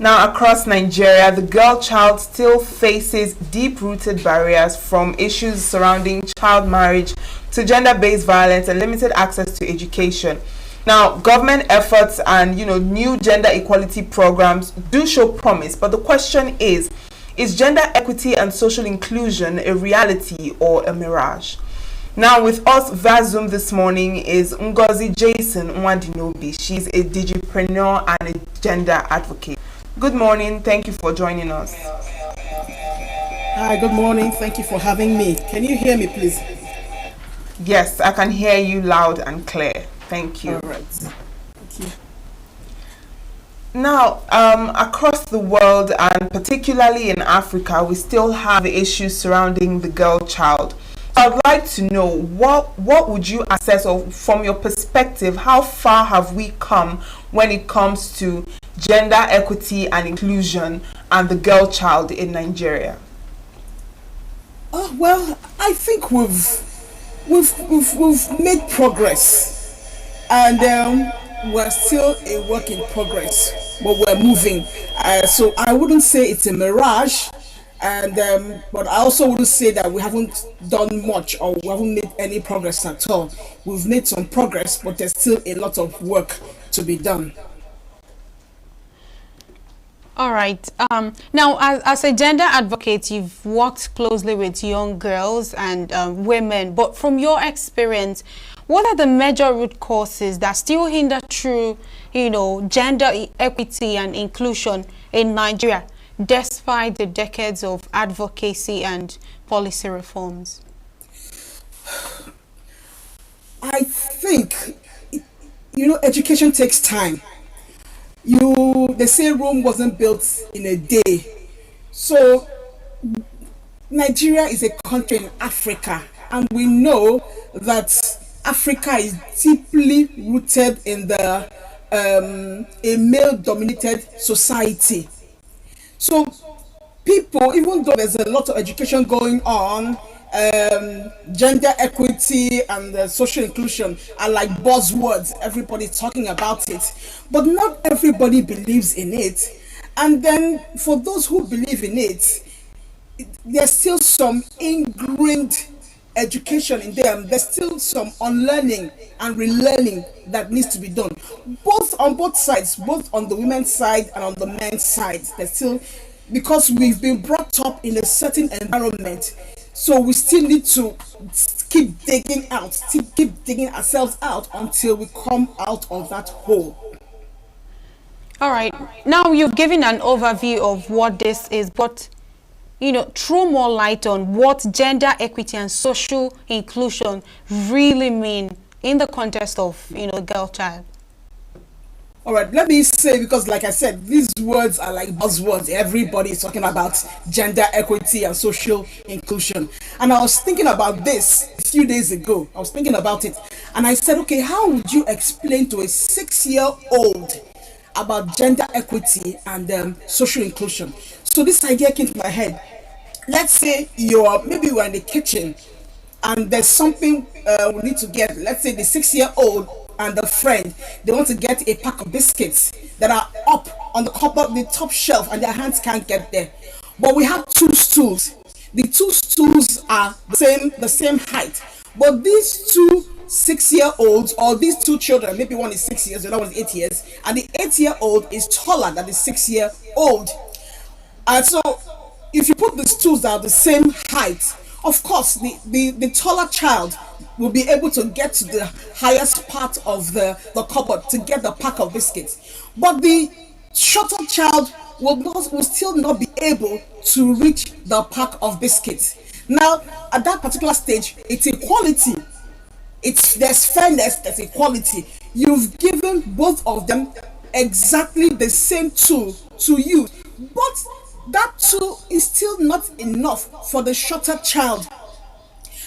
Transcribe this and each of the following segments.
Now, across Nigeria, the girl child still faces deep-rooted barriers, from issues surrounding child marriage to gender-based violence and limited access to education. Now, government efforts and new gender equality programs do show promise, but the question is gender equity and social inclusion a reality or a mirage? Now, with us via Zoom this morning is Ngozi Jason Nwadinobi. She's a digipreneur and a gender advocate. Good morning. Thank you for joining us. Hi, good morning. Thank you for having me. Can you hear me, please? Yes, I can hear you loud and clear. Thank you. All right. Thank you. Now, across the world and particularly in Africa, we still have issues surrounding the girl child. I'd like to know what would you assess, or from your perspective, how far have we come when it comes to gender equity and inclusion and the girl child in Nigeria? Well, I think we've made progress, and we're still a work in progress, but we're moving. So I wouldn't say it's a mirage, and but I also wouldn't say that we haven't done much or we haven't made any progress at all. We've made some progress, but there's still a lot of work to be done. All right. Now, as a gender advocate, you've worked closely with young girls and women. But from your experience, what are the major root causes that still hinder true, gender equity and inclusion in Nigeria, despite the decades of advocacy and policy reforms? I think, education takes time. They say Rome wasn't built in a day. So Nigeria is a country in Africa, and we know that Africa is deeply rooted in a male-dominated society. So people, even though there's a lot of education going on, gender equity and social inclusion are like buzzwords. Everybody's talking about it, but not everybody believes in it. And then for those who believe in it, there's still some ingrained education in them. There's still some unlearning and relearning that needs to be done, on both sides, both on the women's side and on the men's side. There's still, because we've been brought up in a certain environment, so we still need to keep digging ourselves out until we come out of that hole. All right. Now, you've given an overview of what this is, but throw more light on what gender equity and social inclusion really mean in the context of girl child. All right, let me say, because like I said, these words are like buzzwords. Everybody is talking about gender equity and social inclusion. And I was thinking about this a few days ago. I was thinking about it. And I said, okay, how would you explain to a 6-year-old about gender equity and social inclusion? So this idea came to my head. Let's say maybe we're in the kitchen and there's something we need to get. Let's say the 6-year-old and a friend, they want to get a pack of biscuits that are up on the top shelf, and their hands can't get there. But we have 2 stools. The 2 stools are the same height, but these 2 6-year-olds, or these 2 children, maybe one is 6 years, the other one is 8 years, and the 8-year-old is taller than the 6-year-old. And so if you put the stools that are the same height, of course the taller child will be able to get to the highest part of the cupboard to get the pack of biscuits, but the shorter child will still not be able to reach the pack of biscuits. Now at that particular stage, it's equality. There's fairness, there's equality. You've given both of them exactly the same tool to use, but that tool is still not enough for the shorter child.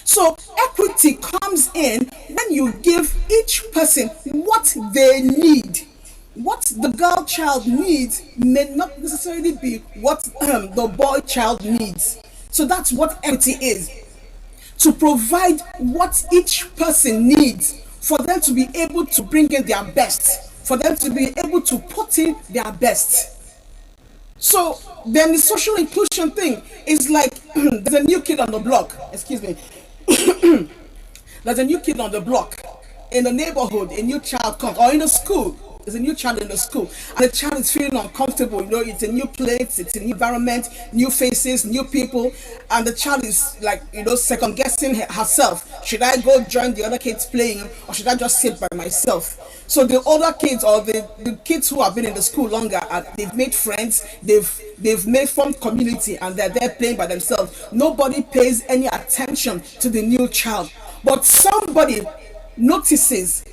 So equity comes in when you give each person what they need. What the girl child needs may not necessarily be what the boy child needs. So that's what equity is. To provide what each person needs for them to be able to bring in their best, for them to be able to put in their best. So then the social inclusion thing is like there's a new kid on the block. Excuse me. There's a new kid on the block in the neighborhood. A new child comes, or in the school. There's a new child in the school, and the child is feeling uncomfortable. You know, it's a new place, it's a new environment, new faces, new people, and the child is like, you know, second guessing herself. Should I go join the other kids playing, or should I just sit by myself? So the older kids, or the kids who have been in the school longer, they've made friends, they've made formed community, and they're there playing by themselves. Nobody pays any attention to the new child, but somebody notices,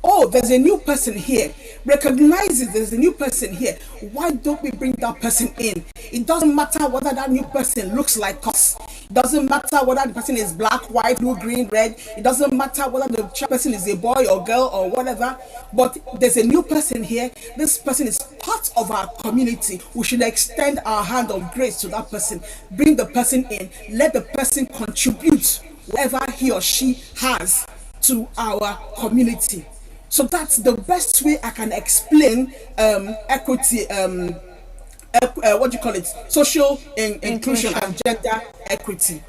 oh, there's a new person here, recognizes there's a new person here. Why don't we bring that person in? It doesn't matter whether that new person looks like us. It doesn't matter whether the person is black, white, blue, green, red. It doesn't matter whether the person is a boy or girl or whatever. But there's a new person here. This person is part of our community. We should extend our hand of grace to that person. Bring the person in. Let the person contribute whatever he or she has to our community. So that's the best way I can explain equity, what do you call it? Social inclusion and gender equity.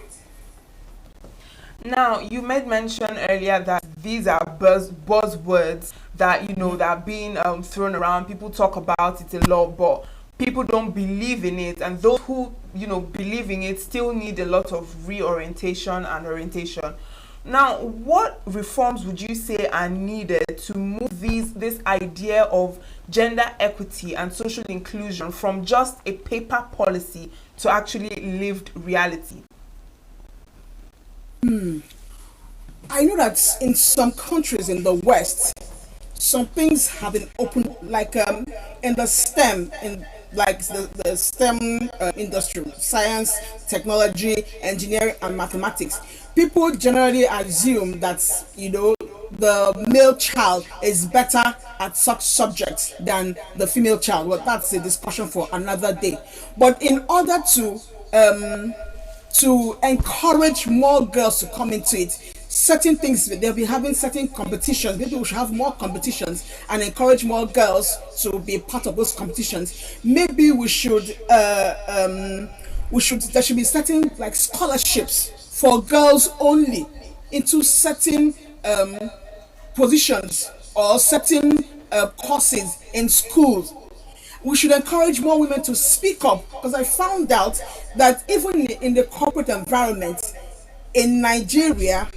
Now, you made mention earlier that these are buzzwords that, you know, that are being thrown around. People talk about it a lot, but people don't believe in it. And those who, you know, believe in it still need a lot of reorientation and orientation. Now, what reforms would you say are needed to move this idea of gender equity and social inclusion from just a paper policy to actually lived reality? I know that in some countries in the West, some things have been opened, like in the STEM, in like the STEM industry, science, technology, engineering, and mathematics. People generally assume that, you know, the male child is better at such subjects than the female child. Well, that's a discussion for another day. But in order to encourage more girls to come into it, certain things, they'll be having certain competitions. Maybe we should have more competitions and encourage more girls to be part of those competitions. Maybe there should be certain like scholarships for girls only into certain positions or certain courses in schools. We should encourage more women to speak up, because I found out that even in the corporate environment in Nigeria,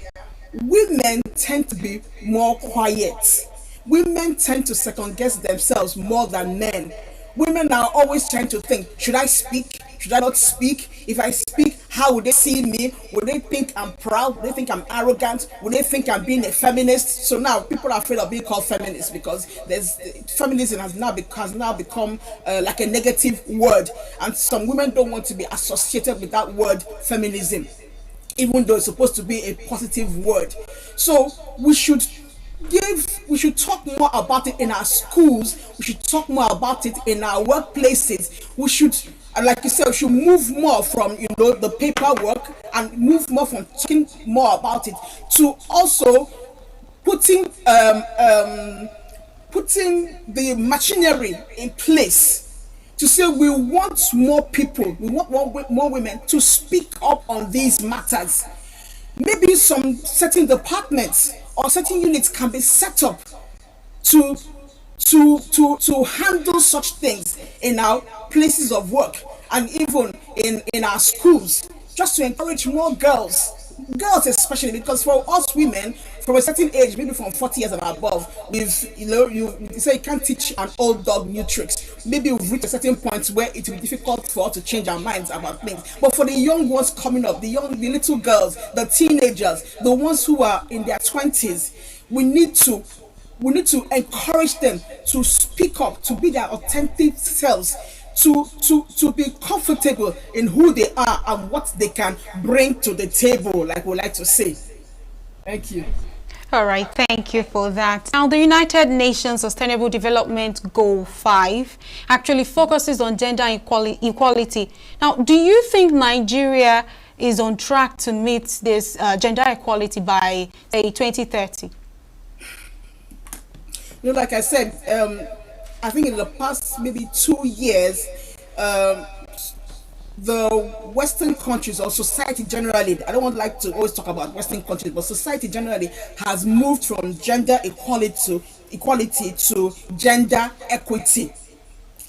women tend to be more quiet. Women tend to second guess themselves more than men. Women are always trying to think, should I speak? Should I not speak? If I speak, how would they see me? Would they think I'm proud? Would they think I'm arrogant? Would they think I'm being a feminist? So now people are afraid of being called feminists, because feminism has now become like a negative word, and some women don't want to be associated with that word feminism, even though it's supposed to be a positive word. So we should talk more about it in our schools. We should talk more about it in our workplaces. We should, like you said, we should move more from, you know, the paperwork, and move more from talking more about it to also putting the machinery in place to say we want more people, we want more women to speak up on these matters. Maybe some certain departments or certain units can be set up to handle such things in our places of work, and even in our schools, just to encourage more girls especially, because for us women from a certain age, maybe from 40 years and above, you say you can't teach an old dog new tricks. Maybe we've reached a certain point where it will be difficult for us to change our minds about things. But for the young ones coming up, the little girls, the teenagers, the ones who are in their 20s, we need to encourage them to speak up, to be their authentic selves, to be comfortable in who they are and what they can bring to the table, like we like to say. Thank you. All right, thank you for that. Now, the United Nations Sustainable Development Goal 5 actually focuses on gender equality. Now, do you think Nigeria is on track to meet this gender equality by, say, 2030? You know, like I said, I think in the past maybe 2 years, the Western countries or society generally, I don't want like to always talk about Western countries, but society generally has moved from gender equality to gender equity.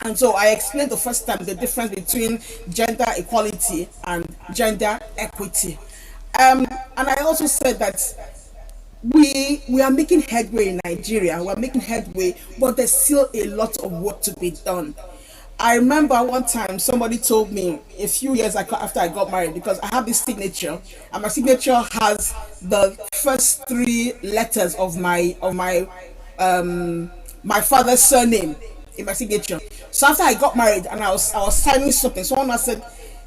And so I explained the first time the difference between gender equality and gender equity. And I also said that we are making headway in Nigeria. We are making headway, but there's still a lot of work to be done. I remember one time somebody told me a few years after I got married, because I have this signature, and my signature has the first three letters of my father's surname in my signature. So after I got married and I was signing something, someone else said,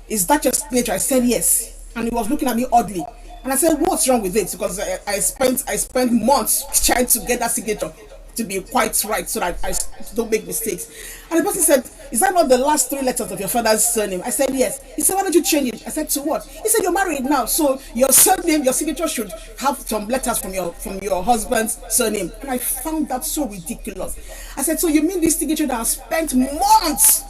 "Is that your signature?" I said yes, and he was looking at me oddly. And I said, "What's wrong with it?" Because I spent months trying to get that signature to be quite right, so that I don't make mistakes. And the person said, "Is that not the last three letters of your father's surname?" I said yes. He said, "Why don't you change it?" I said, "To what?" He said, "You're married now, so your surname, your signature should have some letters from your husband's surname." And I found that so ridiculous. I said, "So you mean this signature that I spent months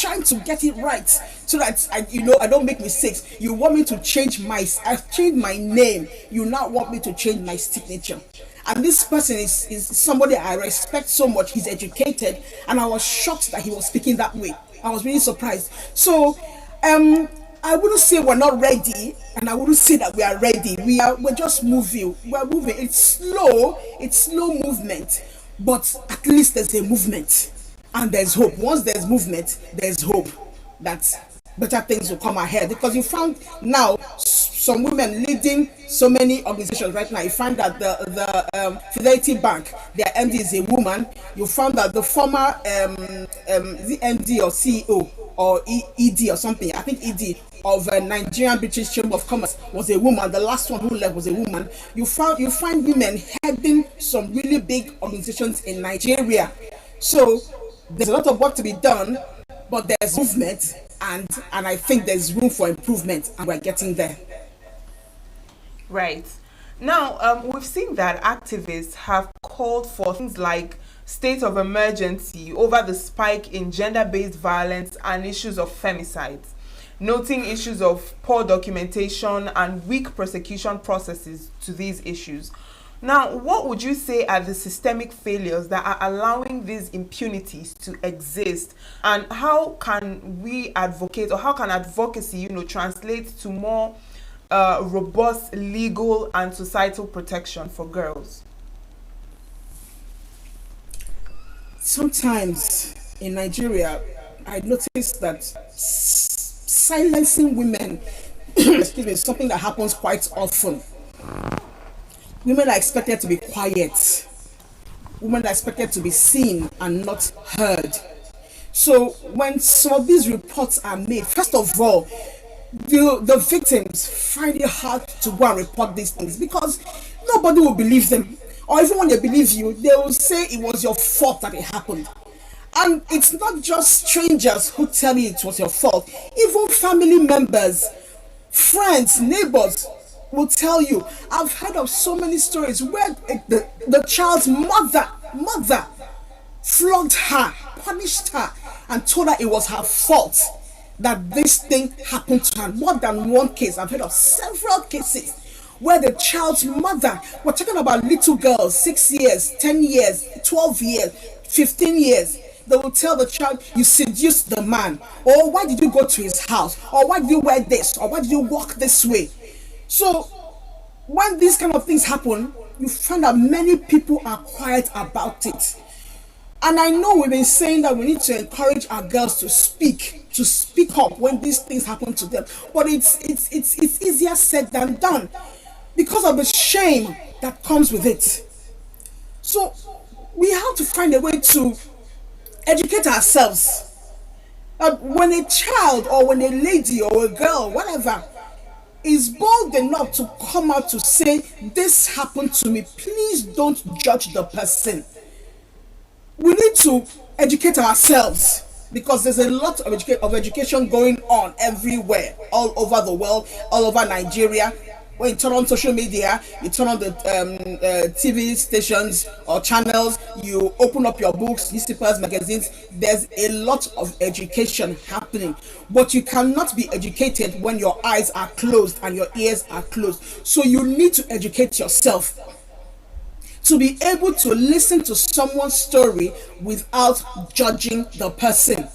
trying to get it right, so that I don't make mistakes? You want me to change I've changed my name. You now want me to change my signature?" And this person is somebody I respect so much. He's educated, and I was shocked that he was speaking that way. I was really surprised. So I wouldn't say we're not ready, and I wouldn't say that we are ready. We're just moving. We're moving. It's slow movement, but at least there's a movement, and there's hope. Once there's movement, there's hope that better things will come ahead. Because you found now some women leading so many organizations right now. You find that the Fidelity Bank, their MD is a woman. You found that the former the MD or CEO or ED or something, I think ED of Nigerian British Chamber of Commerce was a woman. The last one who left was a woman. You find women heading some really big organizations in Nigeria. So there's a lot of work to be done, but there's movement, and I think there's room for improvement, and we're getting there. Right. Now, we've seen that activists have called for things like state of emergency over the spike in gender-based violence and issues of femicides, noting issues of poor documentation and weak prosecution processes to these issues. Now, what would you say are the systemic failures that are allowing these impunities to exist, and how can we advocate, or how can advocacy, translate to more robust legal and societal protection for girls? Sometimes in Nigeria, I noticed that silencing women excuse me, is something that happens quite often. Women are expected to be quiet. Women are expected to be seen and not heard. So when some of these reports are made, first of all, the victims find it hard to go and report these things, because nobody will believe them. Or even when they believe you, they will say it was your fault that it happened. And it's not just strangers who tell you it was your fault. Even family members, friends, neighbors will tell you. I've heard of so many stories where the child's mother flogged her, punished her, and told her it was her fault that this thing happened to her. More than one case. I've heard of several cases where the child's mother, we're talking about little girls, 6 years, 10 years, 12 years, 15 years, they will tell the child, "You seduced the man," or "Why did you go to his house?" or "Why did you wear this?" or "Why did you walk this way?" So when these kind of things happen, you find that many people are quiet about it. And I know we've been saying that we need to encourage our girls to speak up when these things happen to them. But it's easier said than done because of the shame that comes with it. So we have to find a way to educate ourselves. When a child or when a lady or a girl, whatever, is bold enough to come out to say, "This happened to me," please don't judge the person. We need to educate ourselves, because there's a lot of education going on everywhere, all over the world, all over Nigeria. When you turn on social media, you turn on the TV stations or channels, you open up your books, newspapers, magazines, there's a lot of education happening. But you cannot be educated when your eyes are closed and your ears are closed. So you need to educate yourself to be able to listen to someone's story without judging the person.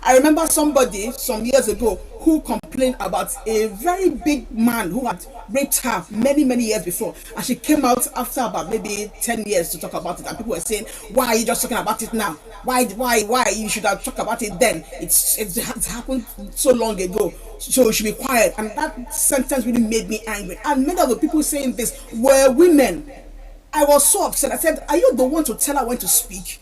I remember somebody some years ago who complained about a very big man who had raped her many years before, and she came out after about maybe 10 years to talk about it, and people were saying, why are you just talking about it now? Why you should have talked about it then? It's happened so long ago, so you should be quiet. And that sentence really made me angry, and many of the people saying this were women. I was so upset. I said, are you the one to tell her when to speak?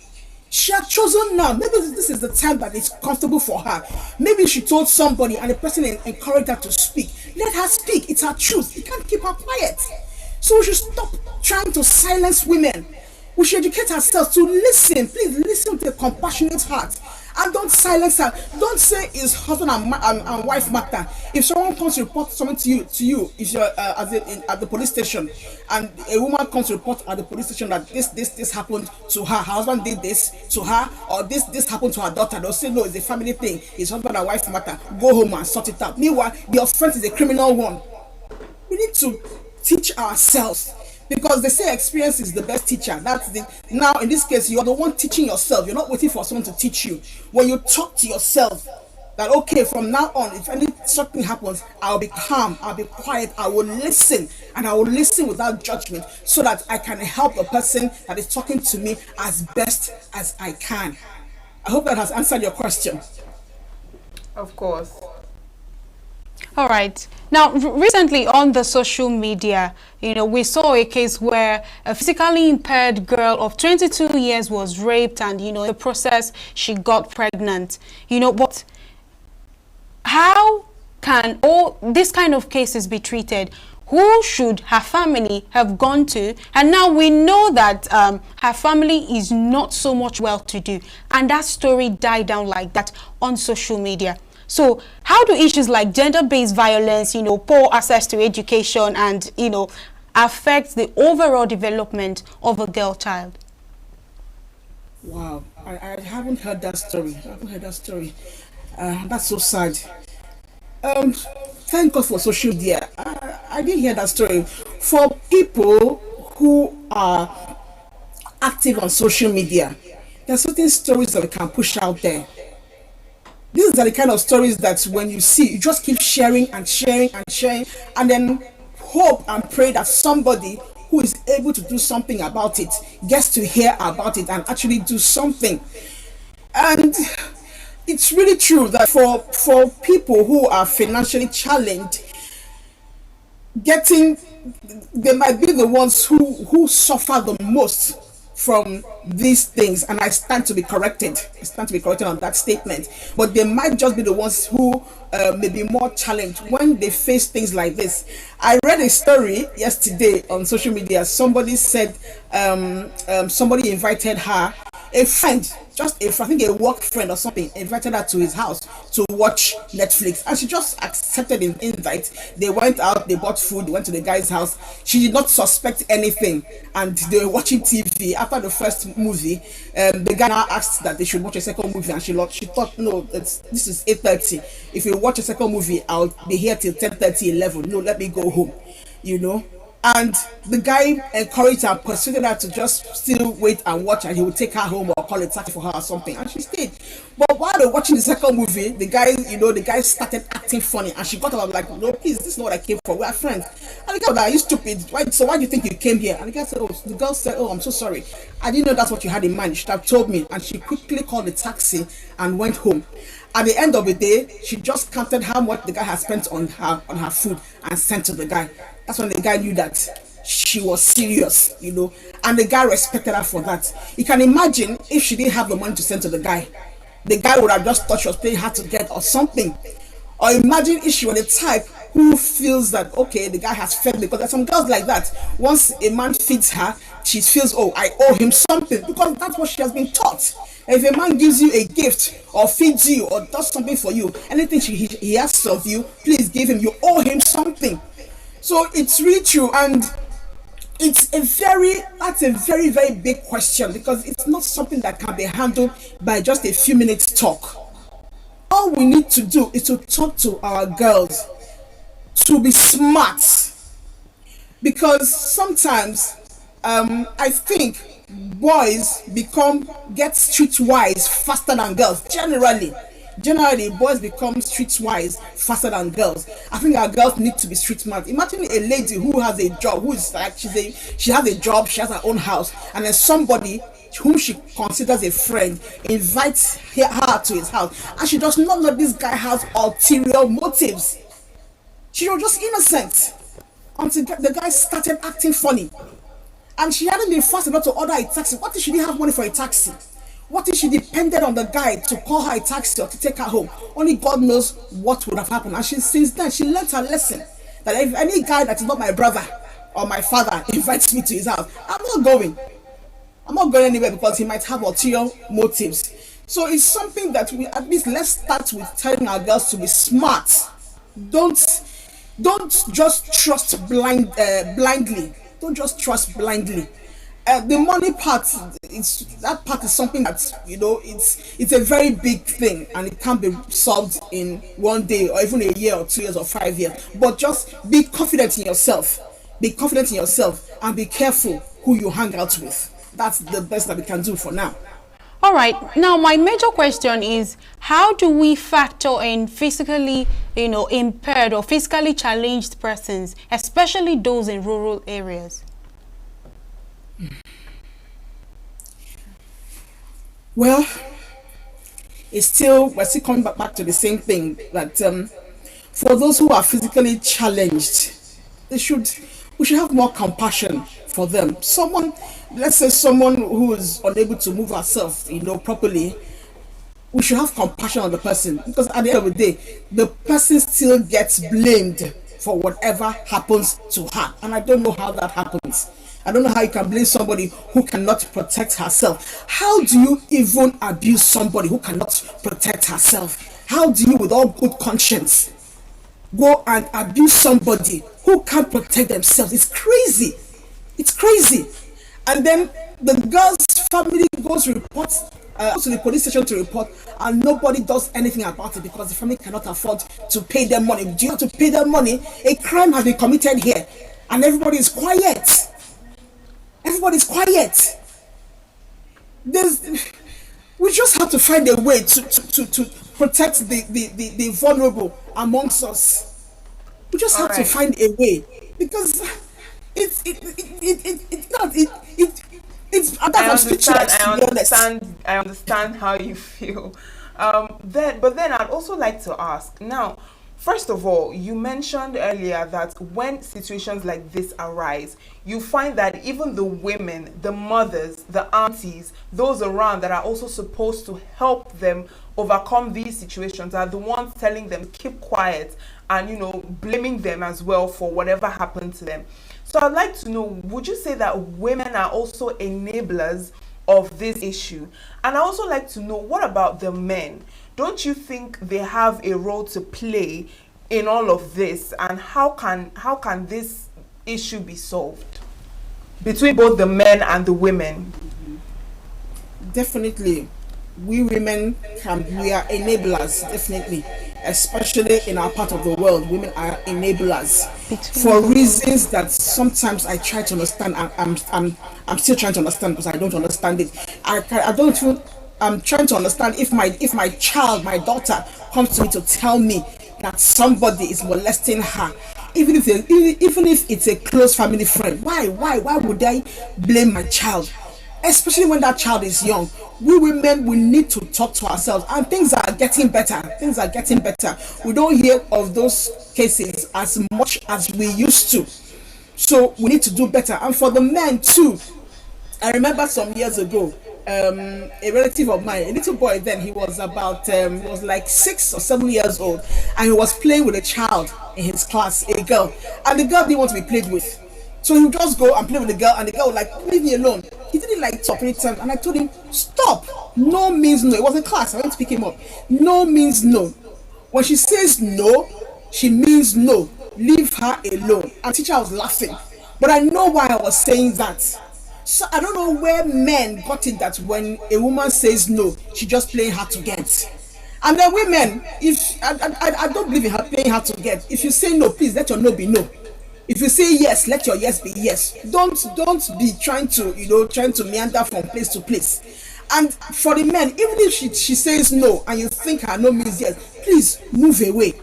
She had chosen now. Maybe this is the time that is comfortable for her. Maybe she told somebody and the person encouraged her to speak. Let her speak. It's her truth. You can't keep her quiet. So we should stop trying to silence women. We should educate ourselves to listen. Please listen with a compassionate heart. And don't silence her. Don't say it's husband and wife matter. If someone comes to report something to you, if you're at the police station, and a woman comes to report at the police station that this happened to her husband did this to her, or this happened to her daughter, they'll say no, it's a family thing. It's husband and wife matter. Go home and sort it out. Meanwhile, the offense is a criminal one. We need to teach ourselves. Because they say experience is the best teacher. Now in this case, you're the one teaching yourself. You're not waiting for someone to teach you. When you talk to yourself that, okay, from now on, if something happens, I'll be calm, I'll be quiet, I will listen, and I will listen without judgment, so that I can help the person that is talking to me as best as I can. I hope that has answered your question. Of course. All right. Now, recently on the social media, we saw a case where a physically impaired girl of 22 years was raped, and, in the process, she got pregnant. But how can all these kind of cases be treated? Who should her family have gone to? And now we know that her family is not so much well-to-do, and that story died down like that on social media. So how do issues like gender-based violence, poor access to education, and, affect the overall development of a girl child? Wow, I haven't heard that story. That's so sad. Thank God for social media. I didn't hear that story. For people who are active on social media, there are certain stories that we can push out there. These are the kind of stories that when you see, you just keep sharing and sharing and sharing, and then hope and pray that somebody who is able to do something about it gets to hear about it and actually do something. And it's really true that for people who are financially challenged, they might be the ones who suffer the most from these things, and I stand to be corrected. On that statement. But they might just be the ones who may be more challenged when they face things like this. I read a story yesterday on social media. Somebody said somebody invited her, a friend, I think a work friend or something, invited her to his house to watch Netflix, and she just accepted the invite. They went out, they bought food, went to the guy's house. She did not suspect anything, and they were watching TV. After the first movie, the guy now asked that they should watch a second movie, and she thought, no, this is 8:30. If we watch a second movie, I'll be here till 10:30, 11. No, let me go home, And the guy encouraged her, persuaded her to just still wait and watch, and he would take her home or call a taxi for her or something. And she stayed. But while they were watching the second movie, the guy started acting funny, and she got up like, no, please, this is not what I came for. We are friends. And the guy was like, are you stupid? Why do you think you came here? And the girl said, oh, I'm so sorry. I didn't know that's what you had in mind. You should have told me. And she quickly called the taxi and went home. At the end of the day, she just counted how much the guy had spent on her food and sent to the guy. That's when the guy knew that she was serious, and the guy respected her for that. You can imagine if she didn't have the money to send to the guy would have just thought she was paying her to get or something. Or imagine if she were the type who feels that, okay, the guy has fed me, because there's some girls like that. Once a man feeds her, she feels, oh, I owe him something, because that's what she has been taught. If a man gives you a gift or feeds you or does something for you, anything he asks of you, please give him. You owe him something. So it's really true, and that's a very, very big question, because it's not something that can be handled by just a few minutes talk. All we need to do is to talk to our girls to be smart, because sometimes I think boys get streetwise faster than girls. Generally, boys become streetwise faster than girls. I think our girls need to be street smart. Imagine a lady who has a job, who is like she has a job, she has her own house, and then somebody whom she considers a friend invites her to his house, and she does not know this guy has ulterior motives. She was just innocent until the guy started acting funny, and she hadn't been fast enough to order a taxi. What if she didn't have money for a taxi? What if she depended on the guy to call her a taxi or to take her home? Only God knows what would have happened. And since then, she learned her lesson that if any guy that is not my brother or my father invites me to his house, I'm not going. I'm not going anywhere, because he might have ulterior motives. So it's something that we, at least let's start with telling our girls to be smart. Don't just trust blindly. Don't just trust blindly. The money part, that part is something that, it's a very big thing, and it can't be solved in one day or even a year or 2 years or 5 years. But just be confident in yourself. Be confident in yourself, and be careful who you hang out with. That's the best that we can do for now. All right. Now, my major question is, how do we factor in physically, impaired or physically challenged persons, especially those in rural areas? Well, we're still coming back to the same thing, that for those who are physically challenged, we should have more compassion for them. Let's say someone who is unable to move herself, properly, we should have compassion on the person, because at the end of the day, the person still gets blamed for whatever happens to her, and I don't know how that happens. I don't know how you can blame somebody who cannot protect herself. How do you even abuse somebody who cannot protect herself? How do you, with all good conscience, go and abuse somebody who can't protect themselves? It's crazy. It's crazy. And then the girl's family goes to the police station to report, and nobody does anything about it because the family cannot afford to pay them money. Do you have to pay them money? A crime has been committed here, and everybody is quiet. Everybody's quiet. We just have to find a way to protect the vulnerable amongst us. We just have to find a way, because it's I understand how you feel. But then I'd also like to ask now. First of all, you mentioned earlier that when situations like this arise, you find that even the women, the mothers, the aunties, those around that are also supposed to help them overcome these situations are the ones telling them keep quiet and, blaming them as well for whatever happened to them. So I'd like to know, would you say that women are also enablers of this issue? And I also like to know, what about the men? Don't you think they have a role to play in all of this? And how can this issue be solved between both the men and the women? Definitely, we women we are enablers, definitely, especially in our part of the world. Women are enablers for reasons that sometimes I try to understand. I'm still trying to understand, because I don't understand it. I'm trying to understand if my child, my daughter, comes to me to tell me that somebody is molesting her, even if it's a close family friend. Why would I blame my child? Especially when that child is young. We women, we need to talk to ourselves, and things are getting better. We don't hear of those cases as much as we used to, so we need to do better. And for the men too, I remember some years ago, a relative of mine, a little boy then, he was like 6 or 7 years old, and he was playing with a child in his class, a girl, and the girl didn't want to be played with. So he would just go and play with the girl, and the girl would like, leave me alone. He didn't like talk any time, and I told him, stop. No means no. It was in class. I went to pick him up. No means no. When she says no, she means no. leave her alone. And teacher was laughing. But I know why I was saying that. So I don't know where men got it that when a woman says no, she just playing hard to get. And then women, if I don't believe in her playing hard to get. If you say no, please let your no be no. If you say yes, let your yes be yes. Don't be trying to meander from place to place. And for the men, even if she says no and you think her no means yes, please move away.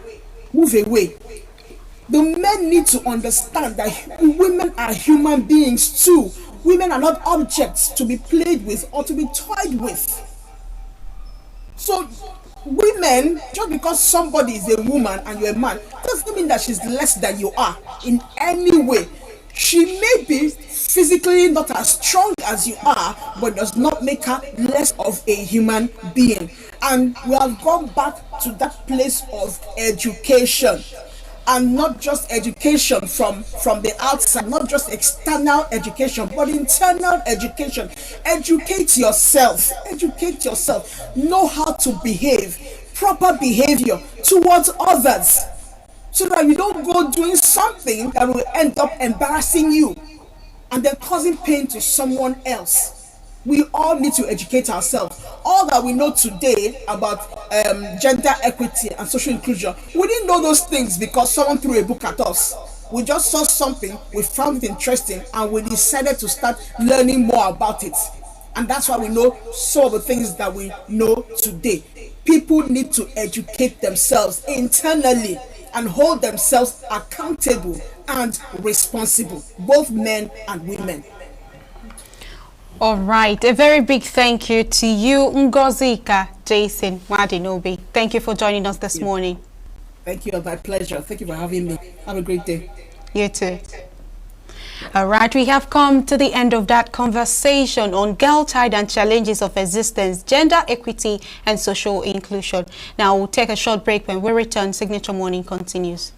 Move away. The men need to understand that women are human beings too. Women are not objects to be played with or to be toyed with. So women, just because somebody is a woman and you're a man, doesn't mean that she's less than you are in any way. She may be physically not as strong as you are, but does not make her less of a human being. And we have gone back to that place of education. And not just education from the outside, not just external education, but internal education. Educate yourself. Educate yourself. Know how to behave. Proper behavior towards others. So that you don't go doing something that will end up embarrassing you and then causing pain to someone else. We all need to educate ourselves. All that we know today about gender equity and social inclusion, we didn't know those things because someone threw a book at us. We just saw something, we found it interesting, and we decided to start learning more about it. And that's why we know some of the things that we know today. People need to educate themselves internally and hold themselves accountable and responsible, both men and women. All right, a very big thank you to you, Ngozika Jason Wadinobi. Thank you for joining us this morning. Thank you, my pleasure. Thank you for having me. Have a great day. You too. All right, we have come to the end of that conversation on girl child and challenges of existence, gender equity and social inclusion. Now we'll take a short break. When we return, Signature Morning continues.